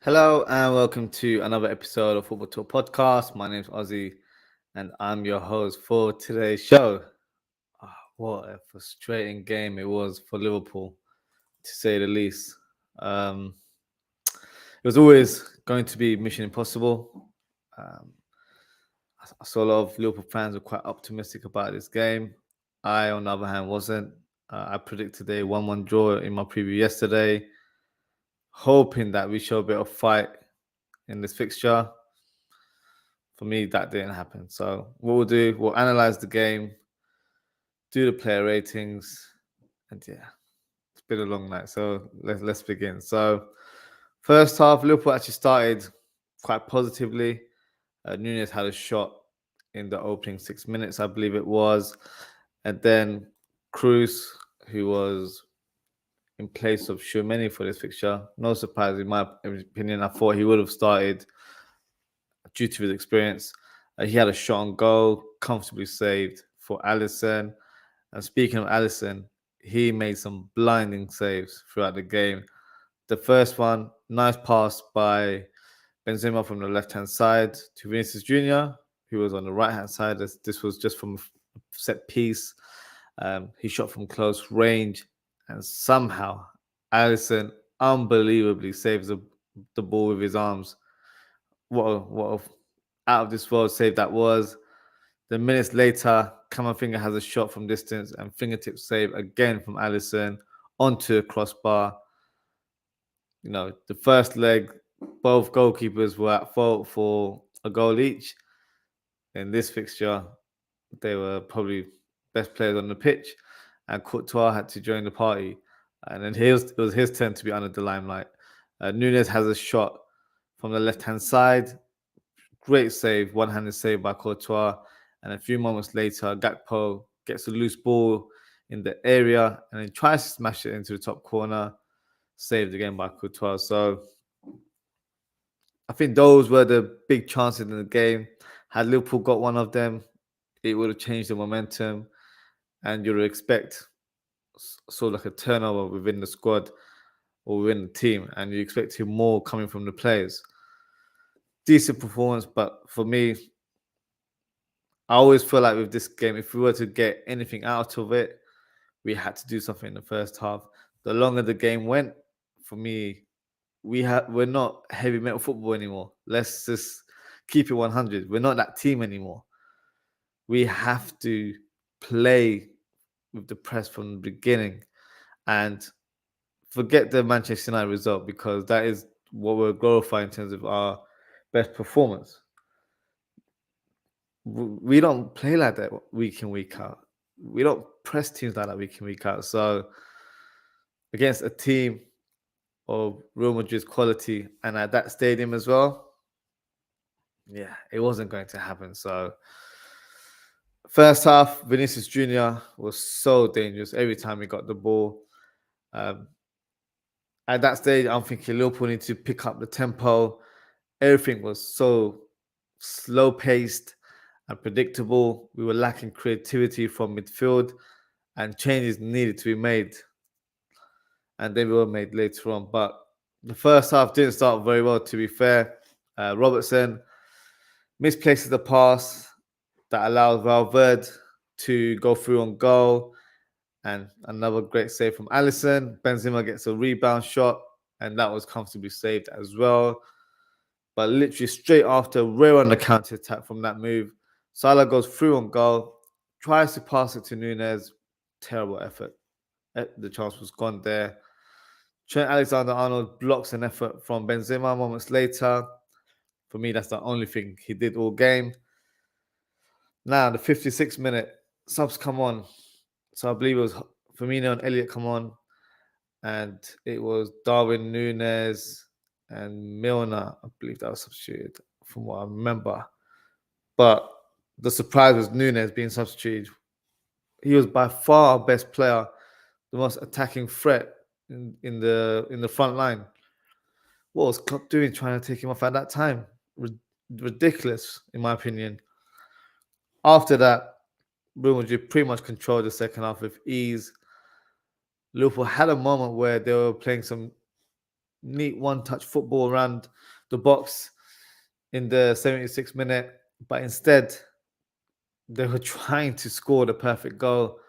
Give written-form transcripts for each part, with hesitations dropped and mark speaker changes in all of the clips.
Speaker 1: Hello and welcome to another episode of Football Talk Podcast. My name's Ozzie and I'm your host for today's show. What a frustrating game it was for Liverpool, to say the least. It was always going to be mission impossible. I saw a lot of Liverpool fans were quite optimistic about this game. I, on the other hand, wasn't. I predicted a 1-1 draw in my preview yesterday, hoping that we show a bit of fight in this fixture. For me, that didn't happen. So what we'll do, we'll analyze the game, do the player ratings, and yeah, it's been a long night. So let's begin. So first half, Liverpool actually started quite positively. Núñez had a shot in the opening 6 minutes, I believe it was. And then Cruz, who was in place of Tchouaméni for this fixture, no surprise in my opinion. I thought he would have started due to his experience. He had a shot on goal, comfortably saved for Alisson. And speaking of Alisson, he made some blinding saves throughout the game. The first one, nice pass by Benzema from the left-hand side to Vinicius Jr., who was on the right-hand side. This was just from a set piece. He shot from close range, and somehow Alisson unbelievably saves the ball with his arms. What a out of this world save that was. Then minutes later, Camavinga has a shot from distance and fingertip save again from Alisson onto a crossbar. You know, the first leg, both goalkeepers were at fault for a goal each. In this fixture, they were probably best players on the pitch, and Courtois had to join the party. And then it was his turn to be under the limelight. Núñez has a shot from the left-hand side. Great save, one-handed save by Courtois. And a few moments later, Gakpo gets a loose ball in the area and then tries to smash it into the top corner. Saved again by Courtois. So I think those were the big chances in the game. Had Liverpool got one of them, it would have changed the momentum. And you would expect sort of like a turnover within the squad or within the team. And you expect more coming from the players. Decent performance, but for me, I always feel like with this game, if we were to get anything out of it, we had to do something in the first half. The longer the game went, for me, we're not heavy metal football anymore. Let's just keep it 100. We're not that team anymore. We have to play with the press from the beginning and forget the Manchester United result, because that is what we're glorifying in terms of our best performance. We don't play like that week in, week out. We don't press teams like that week in, week out. So against a team of Real Madrid's quality and at that stadium as well, yeah, it wasn't going to happen. So first half, Vinicius Jr. was so dangerous every time he got the ball. At that stage, I'm thinking Liverpool need to pick up the tempo. Everything was so slow-paced and predictable. We were lacking creativity from midfield, and changes needed to be made. And they were made later on. But the first half didn't start very well, to be fair. Robertson misplaces the pass that allowed Valverde to go through on goal. And another great save from Alisson. Benzema gets a rebound shot, and that was comfortably saved as well. But literally straight after, we're on the counter-attack from that move. Salah goes through on goal, tries to pass it to Núñez. Terrible effort. The chance was gone there. Trent Alexander-Arnold blocks an effort from Benzema moments later. For me, that's the only thing he did all game. Now, the 56th minute, subs come on. So I believe it was Firmino and Elliott come on. And it was Darwin Núñez and Milner, I believe that was substituted, from what I remember. But the surprise was Núñez being substituted. He was by far our best player, the most attacking threat in the front line. What was Klopp doing trying to take him off at that time? Ridiculous, in my opinion. After that, Real Madrid pretty much controlled the second half with ease. Liverpool had a moment where they were playing some neat one-touch football around the box in the 76th minute, but instead they were trying to score the perfect goal.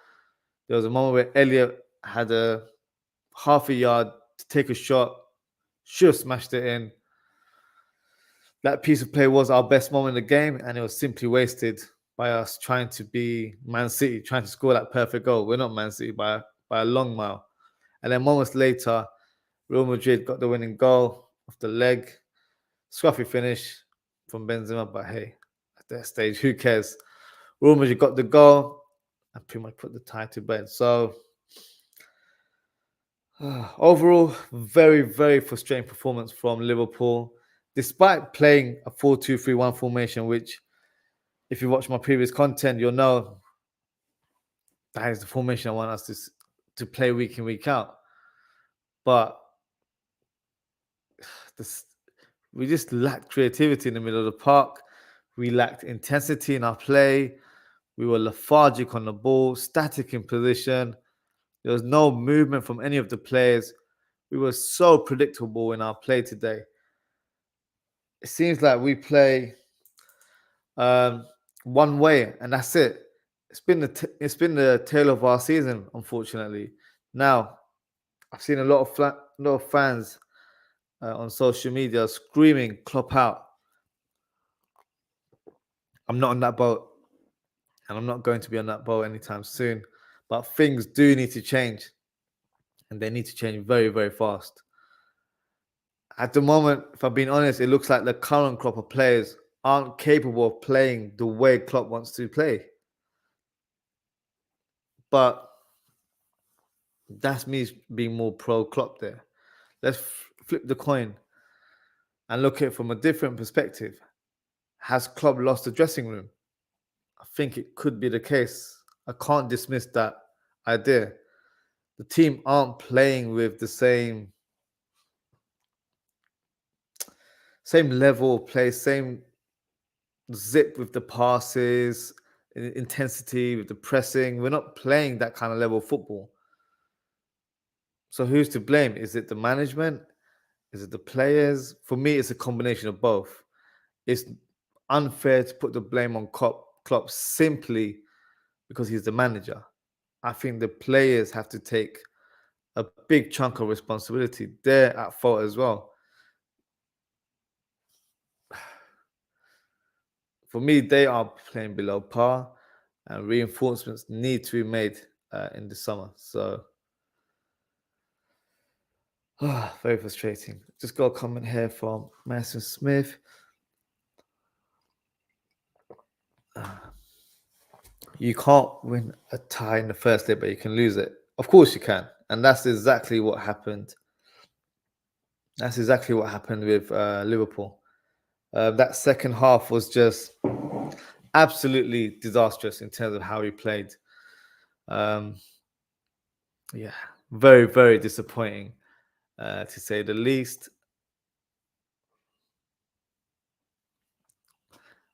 Speaker 1: There was a moment where Elliott had a half a yard to take a shot, should have smashed it in. That piece of play was our best moment in the game, and it was simply wasted by us trying to be Man City, trying to score that perfect goal. We're not Man City by a long mile. And then moments later, Real Madrid got the winning goal off the leg. Scruffy finish from Benzema, but hey, at that stage, who cares? Real Madrid got the goal and pretty much put the tie to bed. So overall, very, very frustrating performance from Liverpool. Despite playing a 4-2-3-1 formation, which if you watch my previous content, you'll know that is the formation I want us to play week in, week out. But we just lacked creativity in the middle of the park. We lacked intensity in our play. We were lethargic on the ball, static in position. There was no movement from any of the players. We were so predictable in our play today. It seems like we play one way, and that's it. It's been the tale of our season, unfortunately. Now, I've seen a lot of fans on social media screaming "Klopp out." I'm not on that boat, and I'm not going to be on that boat anytime soon. But things do need to change, and they need to change very, very fast. At the moment, if I'm being honest, it looks like the current crop of players aren't capable of playing the way Klopp wants to play. But that's me being more pro Klopp there. Let's flip the coin and look at it from a different perspective. Has Klopp lost the dressing room? I think it could be the case. I can't dismiss that idea. The team aren't playing with the same level of play, same zip with the passes, intensity with the pressing. We're not playing that kind of level of football. So who's to blame? Is it the management? Is it the players? For me, it's a combination of both. It's unfair to put the blame on Klopp simply because he's the manager. I think the players have to take a big chunk of responsibility. They're at fault as well. For me, they are playing below par, and reinforcements need to be made in the summer. So, very frustrating. Just got a comment here from Mason Smith. You can't win a tie in the first day, but you can lose it. Of course you can. And that's exactly what happened. That's exactly what happened with Liverpool. That second half was just absolutely disastrous in terms of how we played. Yeah, very, very disappointing, to say the least.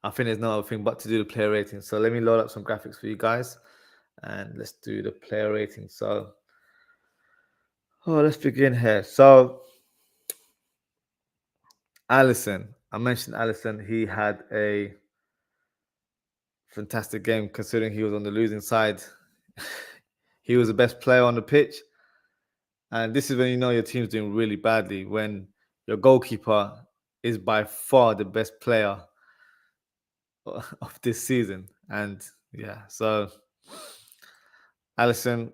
Speaker 1: I think there's no other thing but to do the player rating. So let me load up some graphics for you guys, and let's do the player rating. So, let's begin here. So, Alisson, I mentioned Alisson. He had a fantastic game considering he was on the losing side. He was the best player on the pitch. And this is when you know your team's doing really badly, when your goalkeeper is by far the best player of this season. And yeah, so Alisson,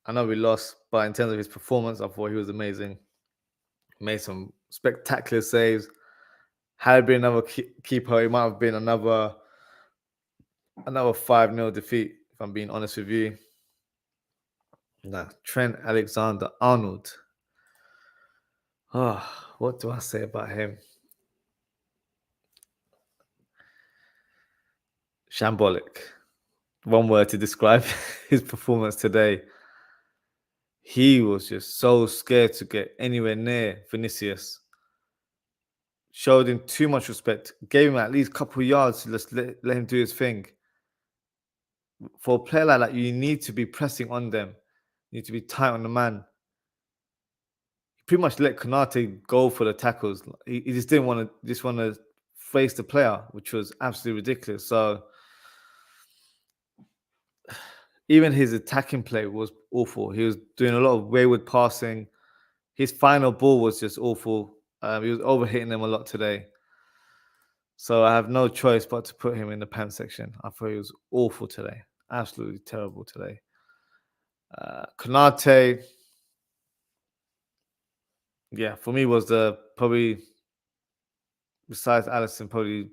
Speaker 1: I know we lost, but in terms of his performance, I thought he was amazing. Made some spectacular saves. Had it been another keeper, it might have been another 5-0 defeat, if I'm being honest with you. Now, Trent Alexander-Arnold. What do I say about him? Shambolic. One word to describe his performance today. He was just so scared to get anywhere near Vinicius. Showed him too much respect. Gave him at least a couple of yards to just let him do his thing. for a player like that, you need to be pressing on them. You need to be tight on the man. He pretty much let Konate go for the tackles. He just didn't want to face the player, which was absolutely ridiculous. So even his attacking play was awful. He was doing a lot of wayward passing. His final ball was just awful. He was overhitting them a lot today. So I have no choice but to put him in the pants section. I thought he was awful today. Absolutely terrible today. Konate, yeah, for me was probably, besides Allison, probably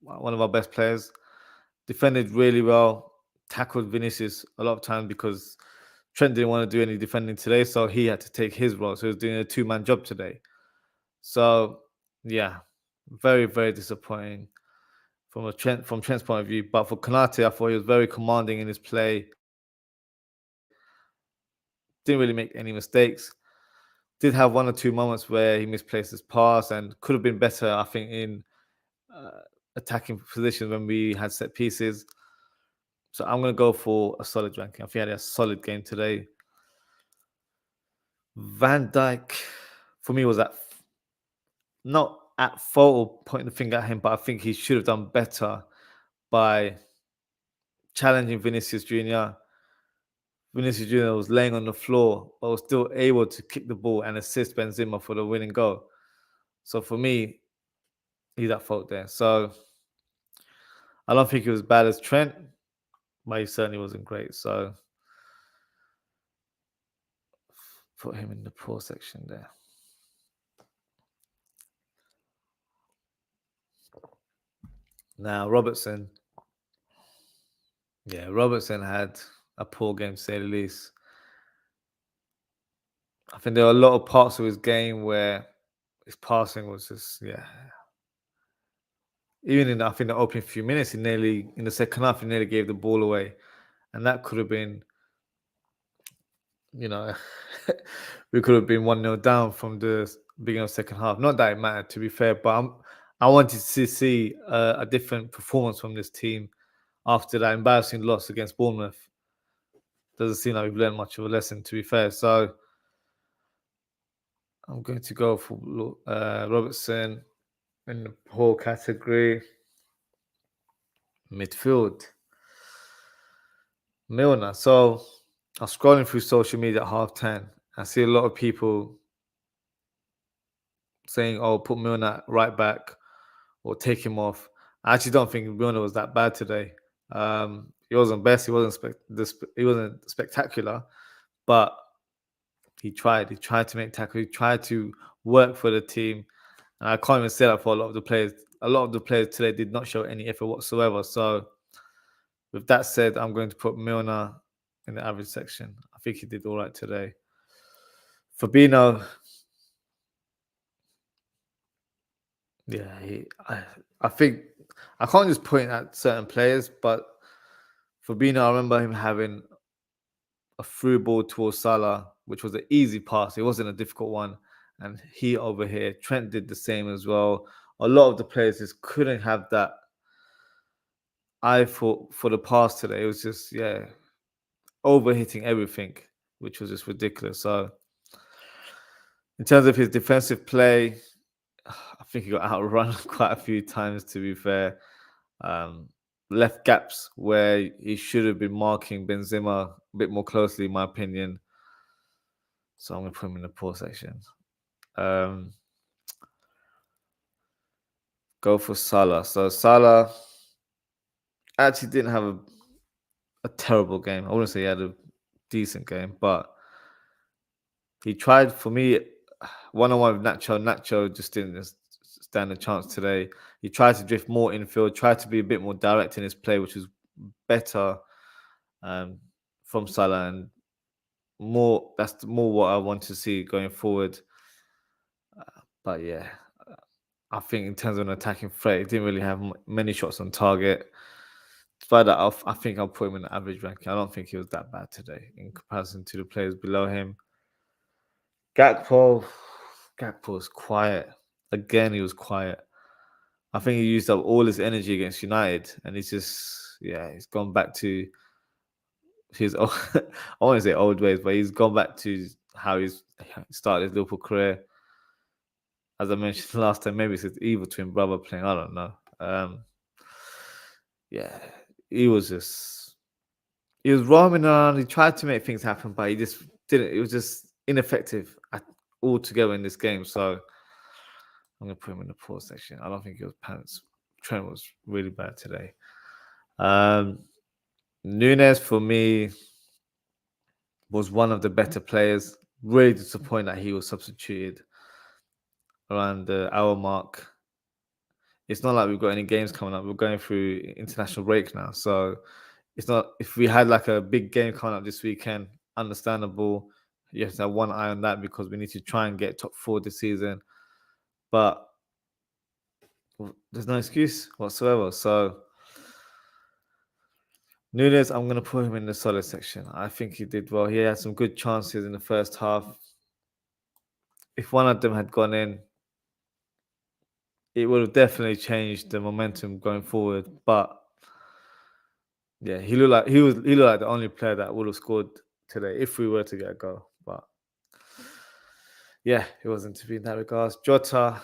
Speaker 1: one of our best players. Defended really well, tackled Vinicius a lot of times because Trent didn't want to do any defending today, so he had to take his role. So he was doing a two-man job today. So yeah, very, very disappointing from Trent's point of view. But for Konate, I thought he was very commanding in his play. Didn't really make any mistakes. Did have one or two moments where he misplaced his pass and could have been better, I think, in attacking positions when we had set pieces. So I'm going to go for a solid ranking. I think he had a solid game today. Van Dijk, for me, was not at fault or pointing the finger at him, but I think he should have done better by challenging Vinicius Jr. Vinicius Jr. was laying on the floor, but was still able to kick the ball and assist Benzema for the winning goal. So for me, he's at fault there. So I don't think he was bad as Trent, but he certainly wasn't great. So put him in the poor section there. Now, Robertson. Yeah, Robertson had a poor game, to say the least. I think there were a lot of parts of his game where his passing was just, yeah. Even in, I think, the opening few minutes, in the second half, he nearly gave the ball away. And that could have been, we could have been 1-0 down from the beginning of the second half. Not that it mattered, to be fair, but I wanted to see a different performance from this team after that embarrassing loss against Bournemouth. Doesn't seem like we've learned much of a lesson, to be fair. So I'm going to go for Robertson in the poor category. Midfield. Milner. So I was scrolling through social media at 10:30. I see a lot of people saying, "Oh, put Milner right back or take him off." I actually don't think Milner was that bad today. He wasn't best. He wasn't spectacular, but he tried. He tried to make tackles. He tried to work for the team. And I can't even say that for a lot of the players. A lot of the players today did not show any effort whatsoever. So, with that said, I'm going to put Milner in the average section. I think he did all right today. Fabinho, yeah, I think I can't just point at certain players, but Fabinho, I remember him having a through ball towards Salah, which was an easy pass. It wasn't a difficult one. And he over here, Trent did the same as well. A lot of the players just couldn't have that eye for the pass today. It was just, overhitting everything, which was just ridiculous. So in terms of his defensive play, I think he got outrun quite a few times, to be fair. Left gaps where he should have been marking Benzema a bit more closely, in my opinion. So I'm going to put him in the poor section. Go for Salah. So Salah actually didn't have a terrible game. I wouldn't say he had a decent game, but he tried, for me, one-on-one with Nacho. Nacho just didn't stand a chance today. He tried to drift more infield, tried to be a bit more direct in his play, which was better from Salah, and that's more what I want to see going forward. But yeah, I think in terms of an attacking threat, he didn't really have many shots on target. Despite that, I think I'll put him in the average ranking. I don't think he was that bad today in comparison to the players below him. Gakpo was quiet. Again, he was quiet. I think he used up all his energy against United, and he's gone back to his I want to say old ways, but he's gone back to how he's started his Liverpool career. As I mentioned last time, maybe it's his evil twin brother playing. I don't know. Yeah, he was roaming around. He tried to make things happen, but he just didn't. It was just ineffective altogether in this game. So I'm gonna put him in the poor section. I don't think he was pants. Trent was really bad today. Nunes for me was one of the better players. Really disappointed that he was substituted around the hour mark. It's not like we've got any games coming up. We're going through international break now, so it's not. If we had like a big game coming up this weekend, understandable. You have to have one eye on that because we need to try and get top 4 this season. But there's no excuse whatsoever. So Nunes, I'm going to put him in the solid section. I think he did well. He had some good chances in the first half. If one of them had gone in, it would have definitely changed the momentum going forward. But yeah, he looked like the only player that would have scored today if we were to get a goal. But yeah, it wasn't to be in that regards. Jota.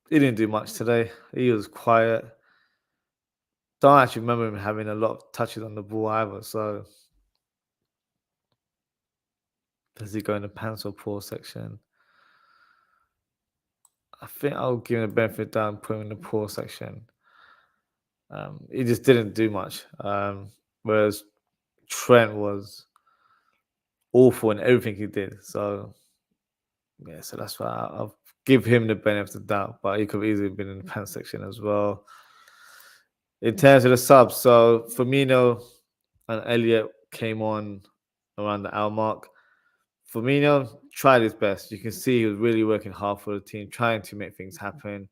Speaker 1: He didn't do much today. He was quiet. Don't actually remember him having a lot of touches on the ball either. So does he go in the pants or poor section? I think I'll give him the benefit of the doubt and put him in the poor section. He just didn't do much. Whereas Trent was awful in everything he did. So yeah, so that's why I'll give him the benefit of the doubt. But he could have easily been in the pants section as well. In terms of the subs, so Firmino and Elliott came on around the hour mark. Firmino tried his best. You can see he was really working hard for the team, trying to make things happen,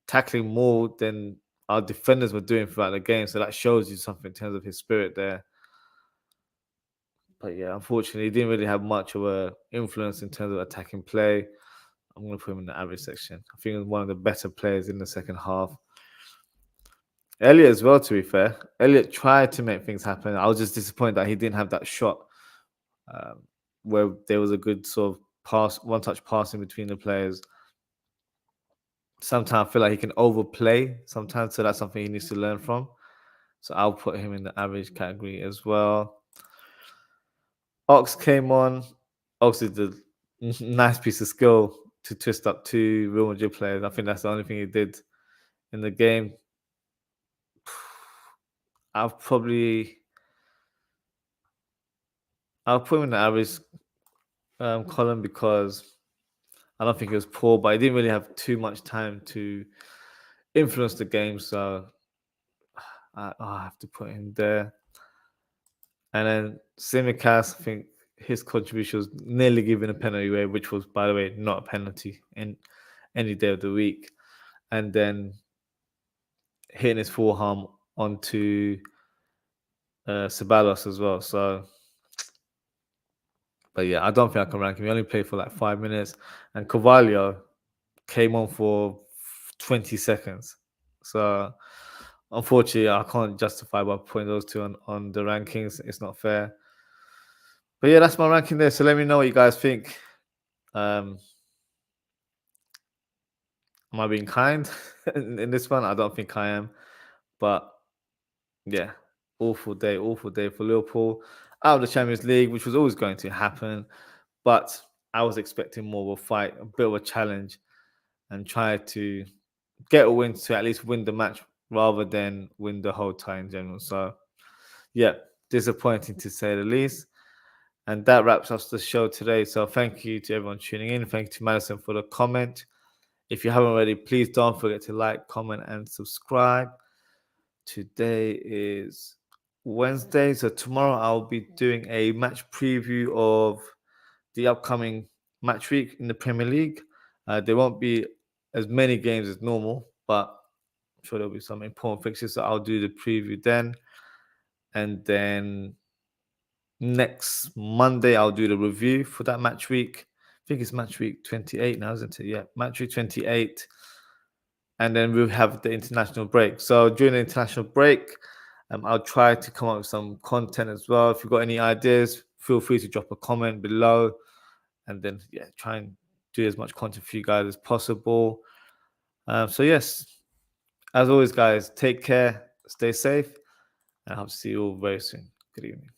Speaker 1: tackling more than our defenders were doing throughout the game. So that shows you something in terms of his spirit there. But yeah, unfortunately, he didn't really have much of an influence in terms of attacking play. I'm going to put him in the average section. I think he was one of the better players in the second half. Elliott as well, to be fair. Elliott tried to make things happen. I was just disappointed that he didn't have that shot where there was a good sort of pass, one-touch passing between the players. Sometimes I feel like he can overplay sometimes, so that's something he needs to learn from. So I'll put him in the average category as well. Ox came on. Ox did a nice piece of skill to twist up 2 Real Madrid players. I think that's the only thing he did in the game. I'll put him in the average column because I don't think he was poor, but he didn't really have too much time to influence the game. So I have to put him there. And then Simicast, I think his contribution was nearly giving a penalty away, which was, by the way, not a penalty in any day of the week. And then hitting his forearm onto Ceballos as well. So, but yeah, I don't think I can rank him. He only played for like 5 minutes. And Carvalho came on for 20 seconds. So, unfortunately, I can't justify by putting those two on the rankings. It's not fair. But yeah, that's my ranking there. So let me know what you guys think. Am I being kind in this one? I don't think I am. But yeah, awful day for Liverpool. Out of the Champions League, which was always going to happen. But I was expecting more of a fight, a bit of a challenge, and try to get a win to at least win the match rather than win the whole tie in general. So yeah, disappointing to say the least. And that wraps up the show today. So thank you to everyone tuning in. Thank you to Madison for the comment. If you haven't already, please don't forget to like, comment, and subscribe. Today is Wednesday. So tomorrow I'll be doing a match preview of the upcoming match week in the Premier League. There won't be as many games as normal, but I'm sure there'll be some important fixtures. So I'll do the preview then. And then next Monday, I'll do the review for that match week. I think it's match week 28 now, isn't it? Yeah, match week 28. and then we'll have the international break. So during the international break, I'll try to come up with some content as well. If you've got any ideas, feel free to drop a comment below, and then try and do as much content for you guys as possible. So yes, as always, guys, take care, stay safe, and I hope to see you all very soon. Good evening.